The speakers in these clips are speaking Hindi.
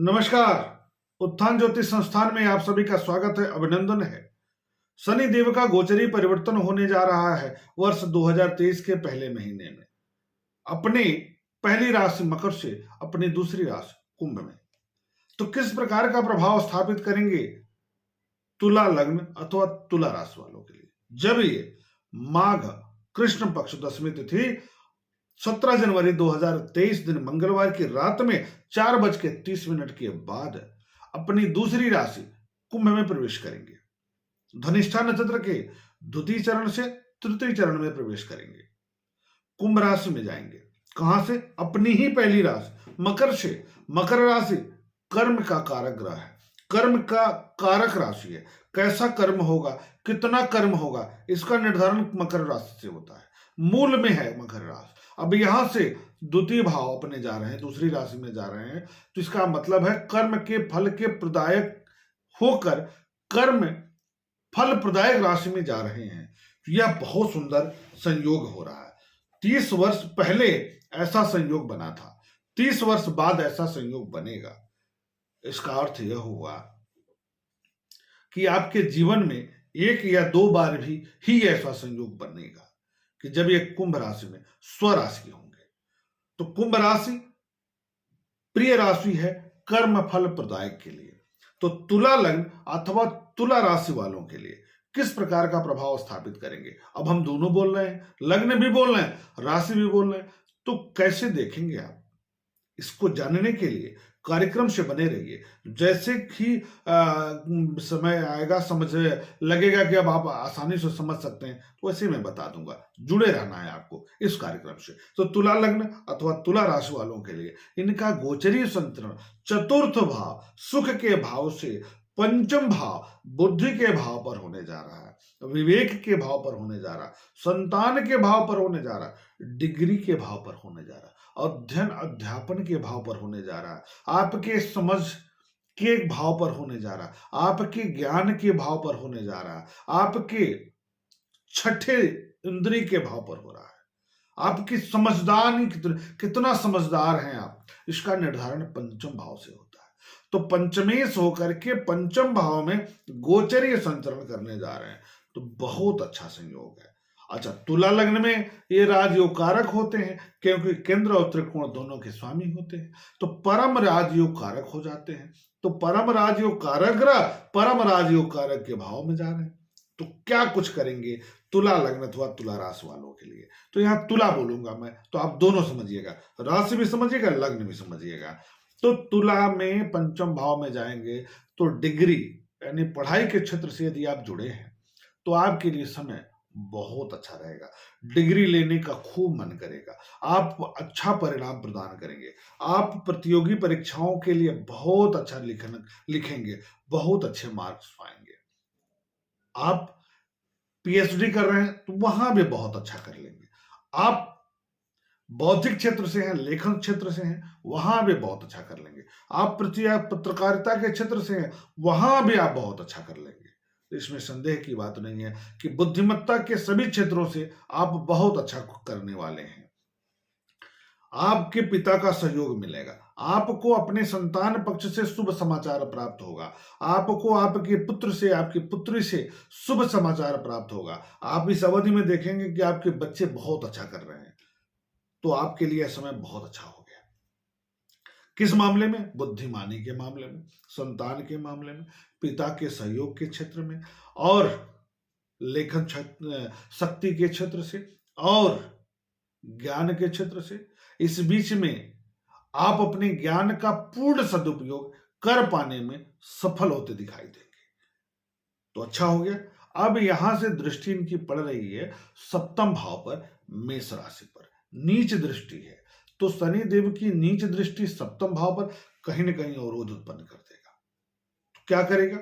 नमस्कार। उत्थान ज्योतिष संस्थान में आप सभी का स्वागत है, अभिनंदन है। शनि देव का गोचरी परिवर्तन होने जा रहा है वर्ष 2023 के पहले महीने में अपनी पहली राशि मकर से अपनी दूसरी राशि कुंभ में। तो किस प्रकार का प्रभाव स्थापित करेंगे तुला लग्न अथवा तुला राशि वालों के लिए, जब ये माघ कृष्ण पक्ष दशमी तिथि 17 जनवरी 2023 दिन मंगलवार की रात में 4:30 के बाद अपनी दूसरी राशि कुंभ में प्रवेश करेंगे। धनिष्ठा नक्षत्र के द्वितीय चरण से तृतीय चरण में प्रवेश करेंगे। कुंभ राशि में जाएंगे। कहां से? अपनी ही पहली राशि मकर से। मकर राशि कर्म का कारक ग्रह है, कर्म का कारक राशि है। कैसा कर्म होगा, कितना कर्म होगा, इसका निर्धारण मकर राशि से होता है। मूल में है मकर राशि। अब यहां से द्वितीय भाव अपने जा रहे हैं, दूसरी राशि में जा रहे हैं, तो इसका मतलब है कर्म के फल के प्रदायक होकर कर्म फल प्रदायक राशि में जा रहे हैं। यह बहुत सुंदर संयोग हो रहा है। 30 वर्ष पहले ऐसा संयोग बना था, 30 वर्ष बाद ऐसा संयोग बनेगा। इसका अर्थ यह हुआ कि आपके जीवन में एक या दो बार भी ही ऐसा संयोग बनेगा कि जब ये कुंभ राशि में स्वराशि होंगे। तो कुंभ राशि प्रिय राशि है कर्म फल प्रदायक के लिए। तो तुला लग्न अथवा तुला राशि वालों के लिए किस प्रकार का प्रभाव स्थापित करेंगे? अब हम दोनों बोल रहे हैं, लग्न भी बोल रहे हैं, राशि भी बोल रहे हैं, तो कैसे देखेंगे आप? इसको जानने के लिए कार्यक्रम से बने रहिए। जैसे ही समय आएगा, समझ लगेगा कि अब आप आसानी से समझ सकते हैं, तो वैसे मैं बता दूंगा। जुड़े रहना है आपको इस कार्यक्रम से। तो तुला लग्न अथवा तुला राशि वालों के लिए इनका गोचरीय संतरण चतुर्थ भाव सुख के भाव से पंचम भाव बुद्धि के भाव पर होने जा रहा है, विवेक के भाव पर होने जा रहा है, संतान के भाव पर होने जा रहा है, डिग्री के भाव पर होने जा रहा है, अध्ययन अध्यापन के भाव पर होने जा रहा है, आपके समझ के भाव पर होने जा रहा है, आपके ज्ञान के भाव पर होने जा रहा है, आपके छठे इंद्रिय के भाव पर हो रहा है, आपकी समझदारी कितना समझदार हैं आप, इसका निर्धारण पंचम भाव से होता है। तो पंचमेश होकर के पंचम भाव में गोचरीय संचरण करने जा रहे हैं, तो बहुत अच्छा संयोग है। अच्छा, तुला लग्न में ये राजयोग कारक होते हैं, क्योंकि केंद्र और त्रिकोण दोनों के स्वामी होते हैं, तो परम राजयोग कारक हो जाते हैं। तो परम राजयोग कारक ग्रह परम राजयोग कारक के भाव में जा रहे हैं। तो क्या कुछ करेंगे तुला लग्न अथवा तुला राशि वालों के लिए? तो यहाँ तुला बोलूंगा मैं, तो आप दोनों समझिएगा, राशि भी समझिएगा, लग्न भी समझिएगा। तो तुला में पंचम भाव में जाएंगे तो डिग्री यानी पढ़ाई के क्षेत्र से यदि आप जुड़े हैं तो आपके लिए समय बहुत अच्छा रहेगा। डिग्री लेने का खूब मन करेगा, आप अच्छा परिणाम प्रदान करेंगे, आप प्रतियोगी परीक्षाओं के लिए बहुत अच्छा लिखेंगे, बहुत अच्छे मार्क्स पाएंगे। आप पीएचडी कर रहे हैं तो वहां भी बहुत अच्छा कर लेंगे। आप बौद्धिक क्षेत्र से हैं, लेखन क्षेत्र से हैं, वहां भी बहुत अच्छा कर लेंगे। आप पत्रकारिता के क्षेत्र से हैं, वहां भी आप बहुत अच्छा कर लेंगे। तो इसमें संदेह की बात नहीं है कि बुद्धिमत्ता के सभी क्षेत्रों से आप बहुत अच्छा करने वाले हैं। आपके पिता का सहयोग मिलेगा, आपको अपने संतान पक्ष से शुभ समाचार प्राप्त होगा, आपको आपके पुत्र से आपकी पुत्री से शुभ समाचार प्राप्त होगा। आप इस अवधि में देखेंगे कि आपके बच्चे बहुत अच्छा कर रहे हैं, तो आपके लिए समय बहुत अच्छा हो गया। किस मामले में? बुद्धिमानी के मामले में, संतान के मामले में, पिता के सहयोग के क्षेत्र में, और लेखन शक्ति के क्षेत्र से, और ज्ञान के क्षेत्र से। इस बीच में आप अपने ज्ञान का पूर्ण सदुपयोग कर पाने में सफल होते दिखाई देंगे, तो अच्छा हो गया। अब यहां से दृष्टि इनकी पड़ रही है सप्तम भाव पर, मेष राशि पर नीच दृष्टि है। तो शनि देव की नीच दृष्टि सप्तम भाव पर कहीं ना कहीं अवरोध उत्पन्न कर देगा। तो क्या करेगा?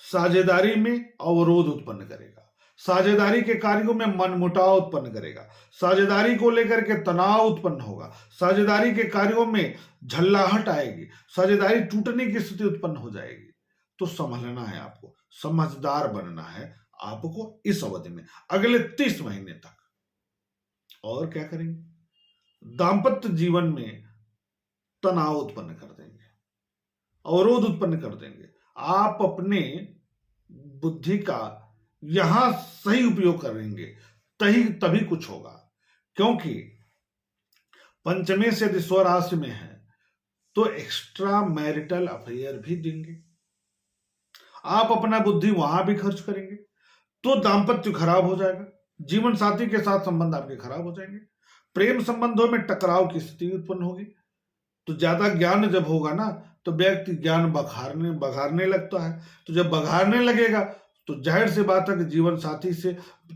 साझेदारी में अवरोध उत्पन्न करेगा, साझेदारी के कार्यों में मनमुटाव उत्पन्न करेगा, साझेदारी को लेकर के तनाव उत्पन्न होगा, साझेदारी के कार्यों में झल्लाहट आएगी, साझेदारी टूटने की स्थिति उत्पन्न हो जाएगी। तो संभलना है आपको, समझदार बनना है आपको इस अवधि में, अगले 30 महीने तक। और क्या करेंगे? दाम्पत्य जीवन में तनाव उत्पन्न कर देंगे, अवरोध उत्पन्न कर देंगे। आप अपने बुद्धि का यहां सही उपयोग करेंगे तभी कुछ होगा, क्योंकि पंचमे से यदि स्वराशि में है तो एक्स्ट्रा मैरिटल अफेयर भी देंगे। आप अपना बुद्धि वहां भी खर्च करेंगे तो दाम्पत्य खराब हो जाएगा, जीवन साथी के साथ संबंध आपके खराब हो जाएंगे, प्रेम संबंधों में टकराव की स्थिति उत्पन्न होगी। तो ज्यादा ज्ञान जब होगा ना तो व्यक्ति ज्ञान बघारने लगता है। तो जब बघारने लगेगा तो जाहिर सी बात है कि जीवन साथी से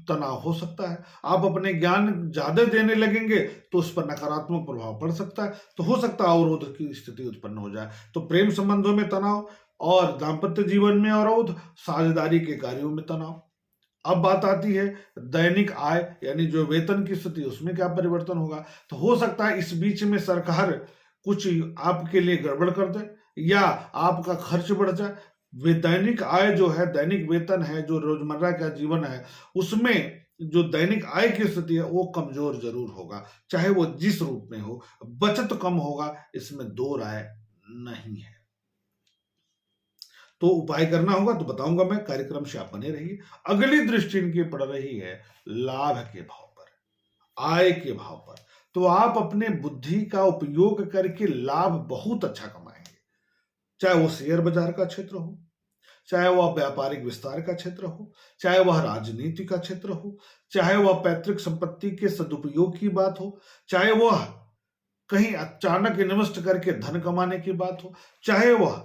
तनाव हो सकता है। आप अपने ज्ञान ज्यादा देने लगेंगे तो उस पर नकारात्मक प्रभाव पड़ सकता है, तो हो सकता है अवरोध की स्थिति उत्पन्न हो जाए। तो प्रेम संबंधों में तनाव और दाम्पत्य जीवन में अवरोध, साझेदारी के कार्यों में तनाव। अब बात आती है दैनिक आय यानी जो वेतन की स्थिति, उसमें क्या परिवर्तन होगा। तो हो सकता है इस बीच में सरकार कुछ आपके लिए गड़बड़ कर दे या आपका खर्च बढ़ जाए। वे दैनिक आय जो है, दैनिक वेतन है, जो रोजमर्रा का जीवन है, उसमें जो दैनिक आय की स्थिति है वो कमजोर जरूर होगा, चाहे वो जिस रूप में हो। बचत कम होगा, इसमें दो राय नहीं है। तो उपाय करना होगा तो बताऊंगा मैं, कार्यक्रम से आप बने रहिए। अगली दृष्टि इनकी पड़ रही है लाभ के भाव पर, आय के भाव पर। तो आप अपने बुद्धि का उपयोग करके लाभ बहुत अच्छा कमाएंगे, चाहे वो शेयर बाजार का क्षेत्र हो, चाहे वह व्यापारिक विस्तार का क्षेत्र हो, चाहे वह राजनीति का क्षेत्र हो, चाहे वह पैतृक संपत्ति के सदुपयोग की बात हो, चाहे वह कहीं अचानक इन्वेस्ट करके धन कमाने की बात हो, चाहे वह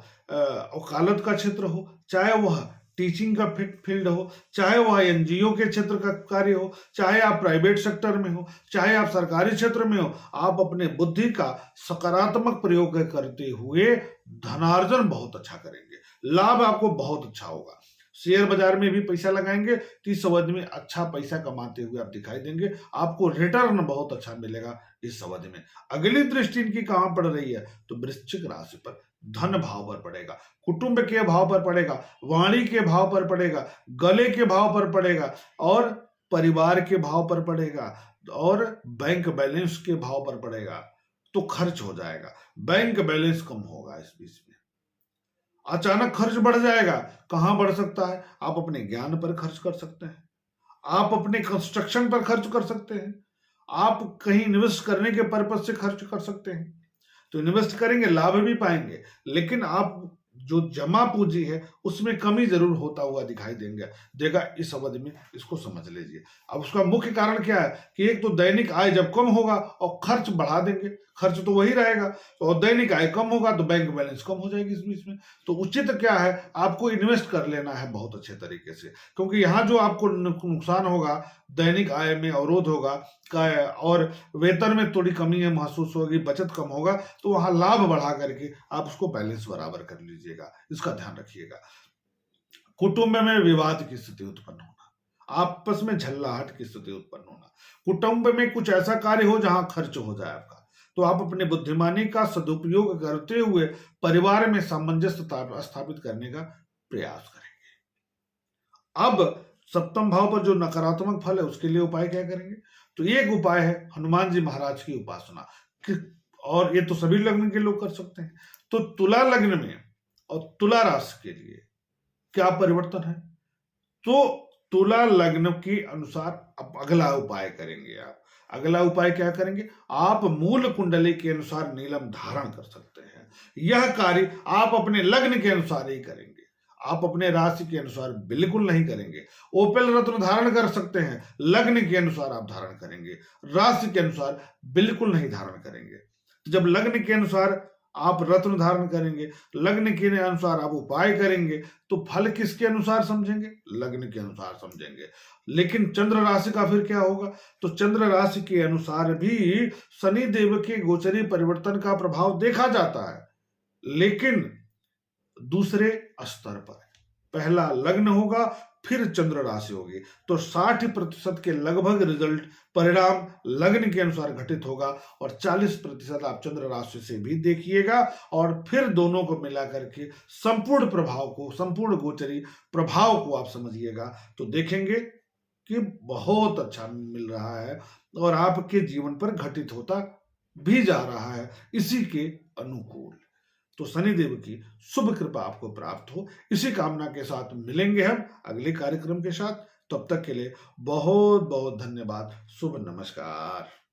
वकालत का क्षेत्र हो, चाहे वह टीचिंग का फील्ड हो, चाहे वह एनजीओ के क्षेत्र का कार्य हो, चाहे आप प्राइवेट सेक्टर में हो, चाहे आप सरकारी क्षेत्र में हो, आप अपने बुद्धि का सकारात्मक प्रयोग करते हुए धनार्जन बहुत अच्छा करेंगे, लाभ आपको बहुत अच्छा होगा। शेयर बाजार में भी पैसा लगाएंगे तो इस अवधि में अच्छा पैसा कमाते हुए आप दिखाई देंगे, आपको रिटर्न बहुत अच्छा मिलेगा इस अवधि में। अगली दृष्टि इनकी कहां पड़ रही है तो वृश्चिक राशि पर, धन भाव पर पड़ेगा, कुटुंब के भाव पर पड़ेगा, वाणी के भाव पर पड़ेगा, गले के भाव पर पड़ेगा और परिवार के भाव पर पड़ेगा और बैंक बैलेंस के भाव पर पड़ेगा। तो खर्च हो जाएगा, बैंक बैलेंस कम होगा, इस बीच में अचानक खर्च बढ़ जाएगा। कहां बढ़ सकता है, आप अपने ज्ञान पर खर्च कर सकते हैं, आप अपने कंस्ट्रक्शन पर खर्च कर सकते हैं, आप कहीं इन्वेस्ट करने के पर्पज से खर्च कर सकते हैं। तो इन्वेस्ट करेंगे, लाभ भी पाएंगे, लेकिन आप जो जमा पूंजी है उसमें कमी जरूर होता हुआ दिखाई देगा इस अवधि में, इसको समझ लीजिए। अब उसका मुख्य कारण क्या है कि एक तो दैनिक आय जब कम होगा और खर्च बढ़ा देंगे, खर्च तो वही रहेगा, तो और दैनिक आय कम होगा तो बैंक बैलेंस कम हो जाएगी इस बीच में। तो उचित क्या है, आपको इन्वेस्ट कर लेना है बहुत अच्छे तरीके से, क्योंकि यहाँ जो आपको नुकसान होगा, दैनिक आय में अवरोध होगा और वेतन में थोड़ी कमी है महसूस होगी, बचत कम होगा, तो वहां लाभ बढ़ा करके आप उसको बैलेंस बराबर कर लीजिएगा, इसका ध्यान रखिएगा। कुटुंब में विवाद की स्थिति उत्पन्न होना, आपस में झल्लाहट की स्थिति उत्पन्न होना, कुटुंब में कुछ ऐसा कार्य हो जहां खर्च हो जाए आपका, तो आप अपने बुद्धिमानी का सदुपयोग करते हुए परिवार में सामंजस्य स्थापित करने का प्रयास करेंगे। अब सप्तम भाव पर जो नकारात्मक फल है उसके लिए उपाय क्या करेंगे, तो एक उपाय है हनुमान जी महाराज की उपासना, और ये तो सभी लग्न के लोग कर सकते हैं। तो तुला लग्न में और तुला राशि के लिए क्या परिवर्तन है, तो तुला लग्न के अनुसार अब अगला उपाय करेंगे आप। अगला उपाय क्या करेंगे, आप मूल कुंडली के अनुसार नीलम धारण कर सकते हैं। यह कार्य आप अपने लग्न के अनुसार ही करेंगे, आप अपने राशि के अनुसार बिल्कुल नहीं करेंगे। ओपेल रत्न धारण कर सकते हैं, लग्न के अनुसार आप धारण करेंगे, राशि के अनुसार बिल्कुल नहीं धारण करेंगे। जब लग्न के अनुसार आप रत्न धारण करेंगे, लग्न के अनुसार आप उपाय करेंगे, तो फल किसके अनुसार समझेंगे, लग्न के अनुसार समझेंगे। लेकिन चंद्र राशि का फिर क्या होगा, तो चंद्र राशि के अनुसार भी शनि देव के गोचरी परिवर्तन का प्रभाव देखा जाता है, लेकिन दूसरे स्तर पर। पहला लग्न होगा, फिर चंद्र राशि होगी, तो 60% के लगभग रिजल्ट परिणाम लग्न के अनुसार घटित होगा और 40% आप चंद्र राशि से भी देखिएगा, और फिर दोनों को मिला करके संपूर्ण प्रभाव को, संपूर्ण गोचरी प्रभाव को आप समझिएगा, तो देखेंगे कि बहुत अच्छा मिल रहा है और आपके जीवन पर घटित होता भी जा रहा है इसी के अनुकूल। तो शनिदेव की शुभ कृपा आपको प्राप्त हो, इसी कामना के साथ मिलेंगे हम अगले कार्यक्रम के साथ। तब तक के लिए बहुत बहुत धन्यवाद। शुभ नमस्कार।